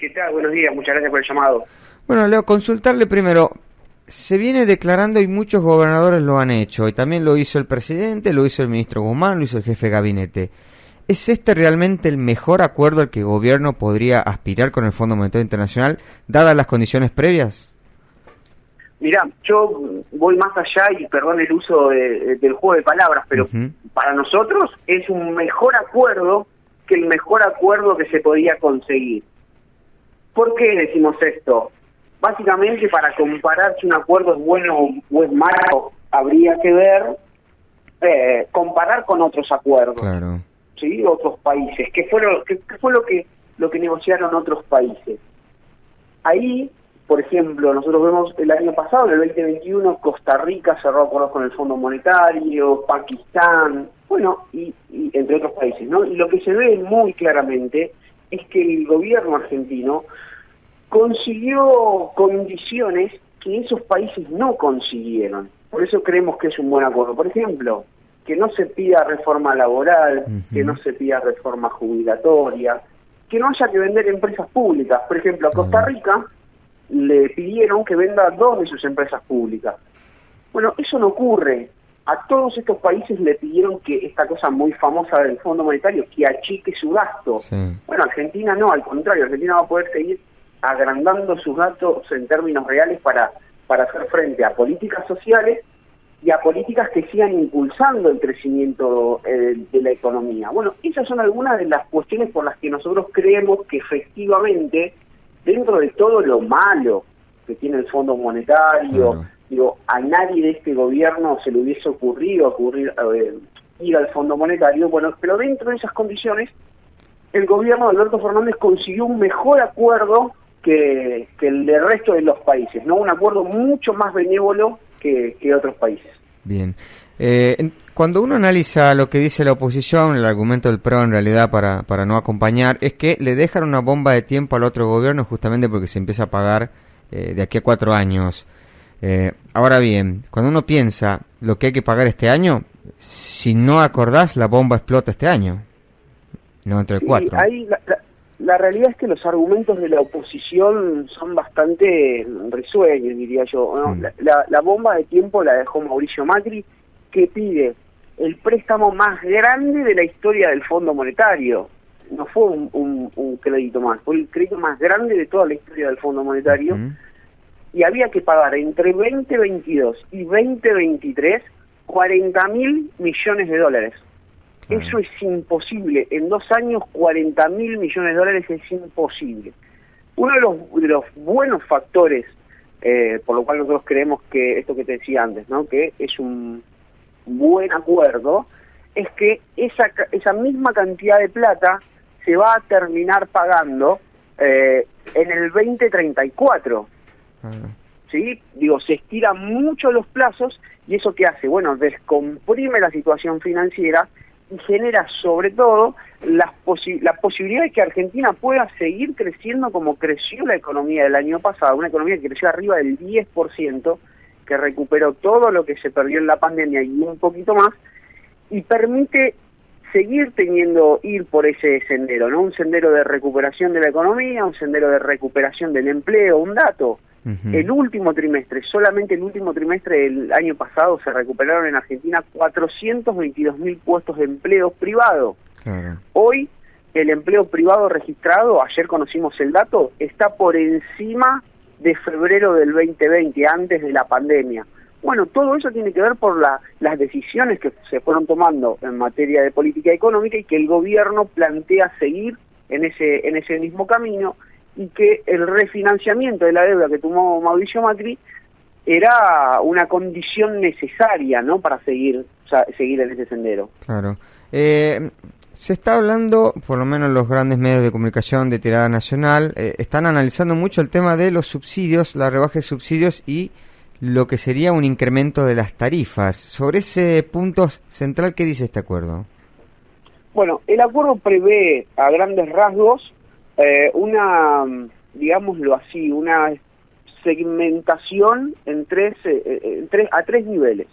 ¿Qué tal? Buenos días, muchas gracias por el llamado. Bueno, Leo, consultarle primero, se viene declarando y muchos gobernadores lo han hecho, y también lo hizo el presidente, lo hizo el ministro Guzmán, lo hizo el jefe de gabinete. ¿Es este realmente el mejor acuerdo al que el gobierno podría aspirar con el Fondo Monetario Internacional, dadas las condiciones previas? Mirá, yo voy más allá y perdón el uso del juego de palabras, pero para nosotros es un mejor acuerdo que el mejor acuerdo que se podía conseguir. ¿Por qué decimos esto? Básicamente para comparar si un acuerdo es bueno o es malo, habría que ver, comparar con otros acuerdos. Claro. ¿Sí? Otros países. ¿Qué fue lo que negociaron otros países? Ahí, por ejemplo, nosotros vemos el año pasado, en el 2021, Costa Rica cerró acuerdos con el Fondo Monetario, Pakistán, bueno, y entre otros países, ¿no? Y lo que se ve muy claramente es que el gobierno argentino consiguió condiciones que esos países no consiguieron. Por eso creemos que es un buen acuerdo. Por ejemplo, que no se pida reforma laboral, que no se pida reforma jubilatoria, que no haya que vender empresas públicas. Por ejemplo, a Costa Rica le pidieron que venda 2 de sus empresas públicas. Bueno, eso no ocurre. A todos estos países le pidieron que esta cosa muy famosa del Fondo Monetario, que achique su gasto. Sí. Bueno, Argentina no, al contrario, Argentina va a poder seguir agrandando sus gastos en términos reales para hacer frente a políticas sociales y a políticas que sigan impulsando el crecimiento de la economía. Bueno, esas son algunas de las cuestiones por las que nosotros creemos que efectivamente, dentro de todo lo malo que tiene el Fondo Monetario, digo, a nadie de este gobierno se le hubiese ocurrido ir al Fondo Monetario, bueno, pero dentro de esas condiciones, el gobierno de Alberto Fernández consiguió un mejor acuerdo que el del resto de los países, ¿no? Un acuerdo mucho más benévolo que otros países. Bien. Cuando uno analiza lo que dice la oposición, el argumento del PRO en realidad para no acompañar, es que le dejan una bomba de tiempo al otro gobierno justamente porque se empieza a pagar de aquí a 4 años. Ahora bien, cuando uno piensa lo que hay que pagar este año, si no acordás, la bomba explota este año, no dentro de 4. Ahí la realidad es que los argumentos de la oposición son bastante risueños, diría yo, ¿no? La bomba de tiempo la dejó Mauricio Macri, que pide el préstamo más grande de la historia del Fondo Monetario. No fue un crédito más, fue el crédito más grande de toda la historia del Fondo Monetario. Y había que pagar entre 2022 y 2023 $40.000 millones. Eso es imposible. En 2 años, $40.000 millones es imposible. Uno de los buenos factores, por lo cual nosotros creemos que esto que te decía antes, ¿no? Que es un buen acuerdo, es que esa misma cantidad de plata se va a terminar pagando en el 2034. ¿Sí? Digo, se estiran mucho los plazos y eso ¿qué hace? Bueno, descomprime la situación financiera y genera sobre todo la posibilidad de que Argentina pueda seguir creciendo como creció la economía del año pasado, una economía que creció arriba del 10%, que recuperó todo lo que se perdió en la pandemia y un poquito más, y permite seguir ir por ese sendero, ¿no? Un sendero de recuperación de la economía, un sendero de recuperación del empleo. Un dato, el último trimestre, solamente el último trimestre del año pasado se recuperaron en Argentina 422.000 puestos de empleo privado. Hoy el empleo privado registrado, ayer conocimos el dato, está por encima de febrero del 2020, antes de la pandemia. Bueno, todo eso tiene que ver por las decisiones que se fueron tomando en materia de política económica y que el gobierno plantea seguir en ese mismo camino, y que el refinanciamiento de la deuda que tomó Mauricio Macri era una condición necesaria, ¿no? Para seguir en ese sendero. Claro. Se está hablando, por lo menos los grandes medios de comunicación de tirada nacional, están analizando mucho el tema de los subsidios, la rebaja de subsidios y lo que sería un incremento de las tarifas. Sobre ese punto central, ¿qué dice este acuerdo? Bueno, el acuerdo prevé a grandes rasgos digámoslo así, una segmentación a 3 niveles.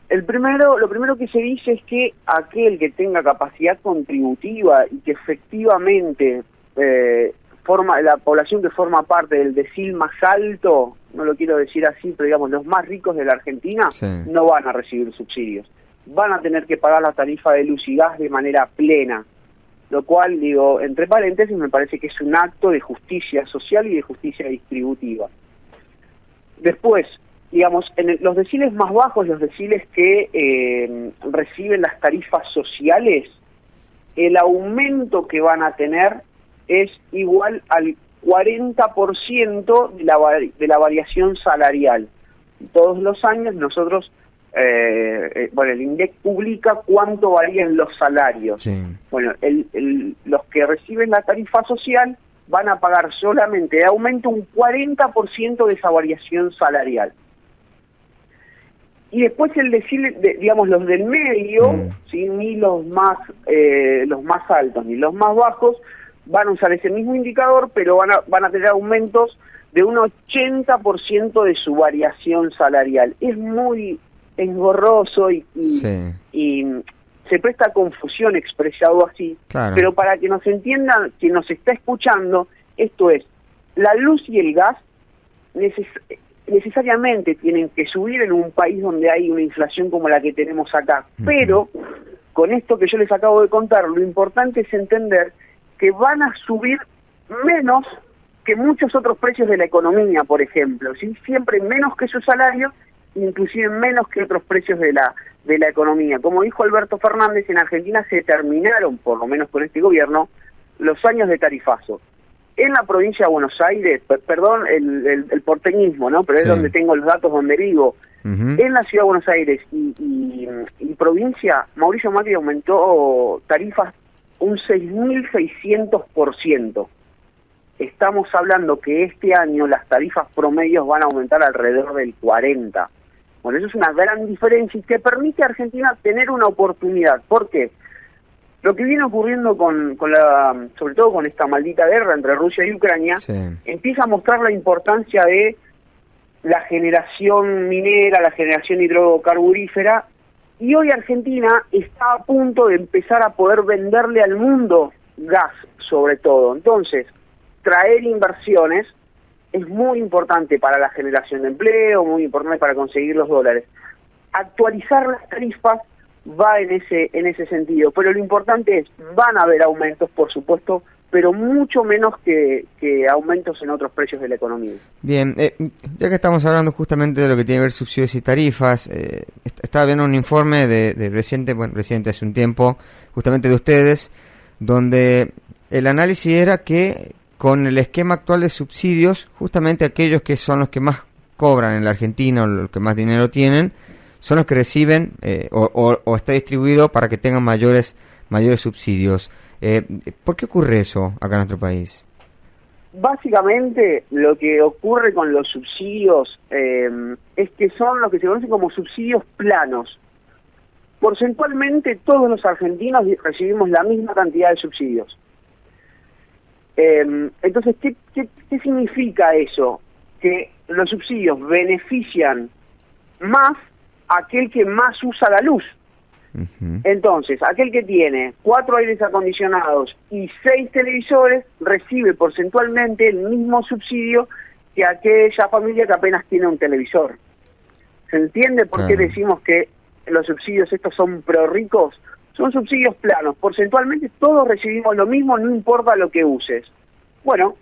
Lo primero que se dice es que aquel que tenga capacidad contributiva y que efectivamente la población que forma parte del decil más alto, no lo quiero decir así, pero digamos los más ricos de la Argentina, Sí. no van a recibir subsidios. Van a tener que pagar la tarifa de luz y gas de manera plena, lo cual, digo, entre paréntesis, me parece que es un acto de justicia social y de justicia distributiva. Después, digamos, los deciles más bajos, los deciles que reciben las tarifas sociales, el aumento que van a tener es igual al 40% de la variación salarial. Todos los años nosotros, el INDEC publica cuánto varían los salarios. Sí. Bueno, los que reciben la tarifa social van a pagar solamente de aumento un 40% de esa variación salarial. Y después digamos, los del medio, ¿sí? Ni los más altos ni los más bajos van a usar ese mismo indicador, pero van a tener aumentos de un 80% de su variación salarial. Es muy engorroso y se presta a confusión expresado así, Claro. pero para que nos entiendan, quien nos está escuchando, esto es, la luz y el gas necesariamente tienen que subir en un país donde hay una inflación como la que tenemos acá, pero con esto que yo les acabo de contar, lo importante es entender que van a subir menos que muchos otros precios de la economía, por ejemplo, ¿sí? Siempre menos que su salario, inclusive menos que otros precios de la economía. Como dijo Alberto Fernández, en Argentina se terminaron, por lo menos con este gobierno, los años de tarifazo. En la provincia de Buenos Aires, perdón el porteñismo, ¿no? Pero es donde tengo los datos donde vivo. En la ciudad de Buenos Aires y provincia, Mauricio Macri aumentó tarifas un 6.600%. Estamos hablando que este año las tarifas promedios van a aumentar alrededor del 40%. Bueno, eso es una gran diferencia y que permite a Argentina tener una oportunidad. ¿Por qué? Lo que viene ocurriendo sobre todo con esta maldita guerra entre Rusia y Ucrania, empieza a mostrar la importancia de la generación minera, la generación hidrocarburífera, y hoy Argentina está a punto de empezar a poder venderle al mundo gas, sobre todo. Entonces, traer inversiones es muy importante para la generación de empleo, muy importante para conseguir los dólares. Actualizar las tarifas va en ese sentido, pero lo importante es, van a haber aumentos, por supuesto, pero mucho menos que aumentos en otros precios de la economía. Bien, ya que estamos hablando justamente de lo que tiene que ver subsidios y tarifas, estaba viendo un informe de reciente hace un tiempo, justamente de ustedes, donde el análisis era que con el esquema actual de subsidios, justamente aquellos que son los que más cobran en la Argentina o los que más dinero tienen, son los que reciben o está distribuido para que tengan mayores subsidios. ¿Por qué ocurre eso acá en nuestro país? Básicamente lo que ocurre con los subsidios es que son lo que se conocen como subsidios planos. Porcentualmente todos los argentinos recibimos la misma cantidad de subsidios. Entonces, ¿qué significa eso? Que los subsidios benefician más a aquel que más usa la luz. Entonces, aquel que tiene 4 aires acondicionados y 6 televisores recibe porcentualmente el mismo subsidio que aquella familia que apenas tiene un televisor. ¿Se entiende por qué decimos que los subsidios estos son pro ricos? Son subsidios planos. Porcentualmente todos recibimos lo mismo, no importa lo que uses. Bueno,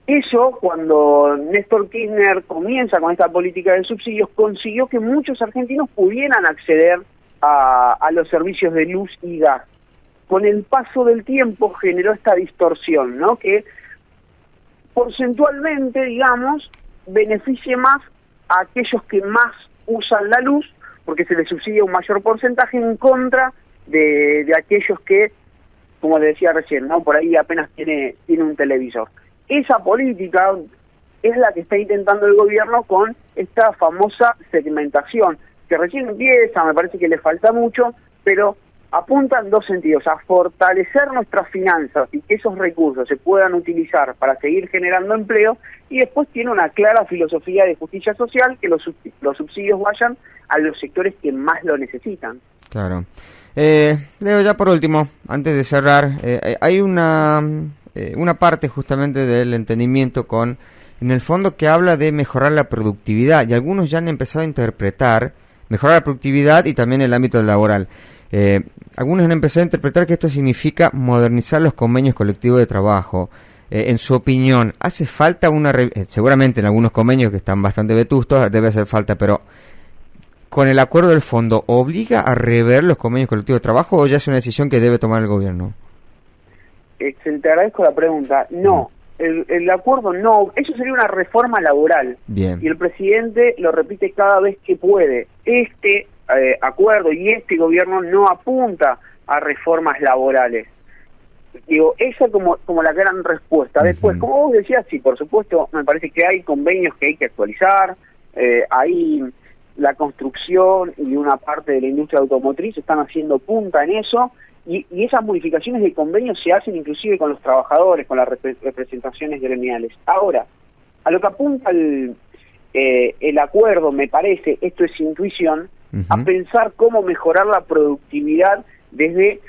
eso cuando Néstor Kirchner comienza con esta política de subsidios, consiguió que muchos argentinos pudieran acceder a los servicios de luz y gas. Con el paso del tiempo generó esta distorsión, ¿no? Que porcentualmente, digamos, beneficie más a aquellos que más usan la luz, porque se les subsidia un mayor porcentaje en contra de aquellos que, como le decía recién, ¿no? Por ahí apenas tiene un televisor. Esa política es la que está intentando el gobierno con esta famosa segmentación, que recién empieza, me parece que le falta mucho, pero apunta en dos sentidos: a fortalecer nuestras finanzas y que esos recursos se puedan utilizar para seguir generando empleo, y después tiene una clara filosofía de justicia social, que los subsidios vayan a los sectores que más lo necesitan. Claro. Leo, ya por último, antes de cerrar, hay una una parte justamente del entendimiento en el fondo que habla de mejorar la productividad, y algunos ya han empezado a interpretar mejorar la productividad y también el ámbito laboral. Algunos han empezado a interpretar que esto significa modernizar los convenios colectivos de trabajo. En su opinión, ¿hace falta seguramente en algunos convenios que están bastante vetustos debe hacer falta, pero con el acuerdo del fondo, ¿obliga a rever los convenios colectivos de trabajo o ya es una decisión que debe tomar el gobierno? Te agradezco la pregunta. No, el acuerdo no, eso sería una reforma laboral. Bien. Y el presidente lo repite cada vez que puede. Este acuerdo y este gobierno no apunta a reformas laborales. Digo, esa como la gran respuesta. Después, como vos decías, sí, por supuesto, me parece que hay convenios que hay que actualizar, hay la construcción y una parte de la industria automotriz están haciendo punta en eso, y esas modificaciones de convenios se hacen inclusive con los trabajadores, con las representaciones gremiales. Ahora, a lo que apunta el acuerdo, me parece, esto es intuición, a pensar cómo mejorar la productividad desde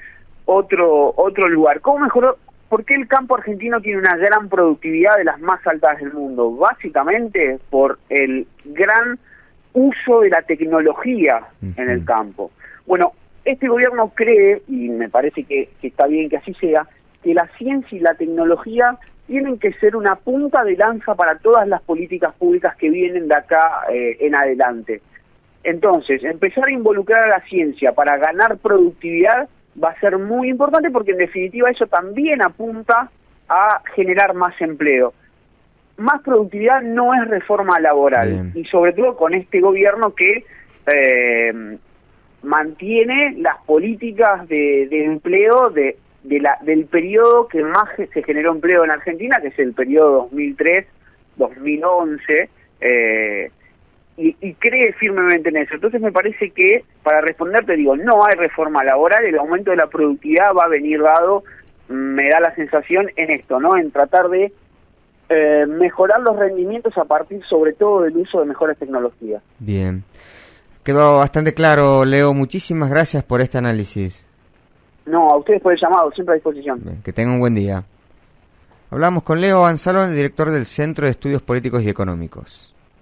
otro lugar. ¿Cómo mejorar? ¿Por qué el campo argentino tiene una gran productividad de las más altas del mundo? Básicamente por el gran uso de la tecnología en el campo. Bueno, este gobierno cree, y me parece que está bien que así sea, que la ciencia y la tecnología tienen que ser una punta de lanza para todas las políticas públicas que vienen de acá en adelante. Entonces, empezar a involucrar a la ciencia para ganar productividad va a ser muy importante, porque en definitiva eso también apunta a generar más empleo. Más productividad no es reforma laboral. Bien. Y sobre todo con este gobierno que mantiene las políticas de empleo del periodo que más se generó empleo en Argentina, que es el periodo 2003-2011, y cree firmemente en eso. Entonces me parece que, para responderte, digo, no hay reforma laboral, el aumento de la productividad va a venir dado, me da la sensación, en esto, ¿no? En tratar de mejorar los rendimientos a partir sobre todo del uso de mejores tecnologías. Bien. Quedó bastante claro, Leo. Muchísimas gracias por este análisis. No, a ustedes por el llamado, siempre a disposición. Bien, que tengan un buen día. Hablamos con Leo Anzalón, director del Centro de Estudios Políticos y Económicos.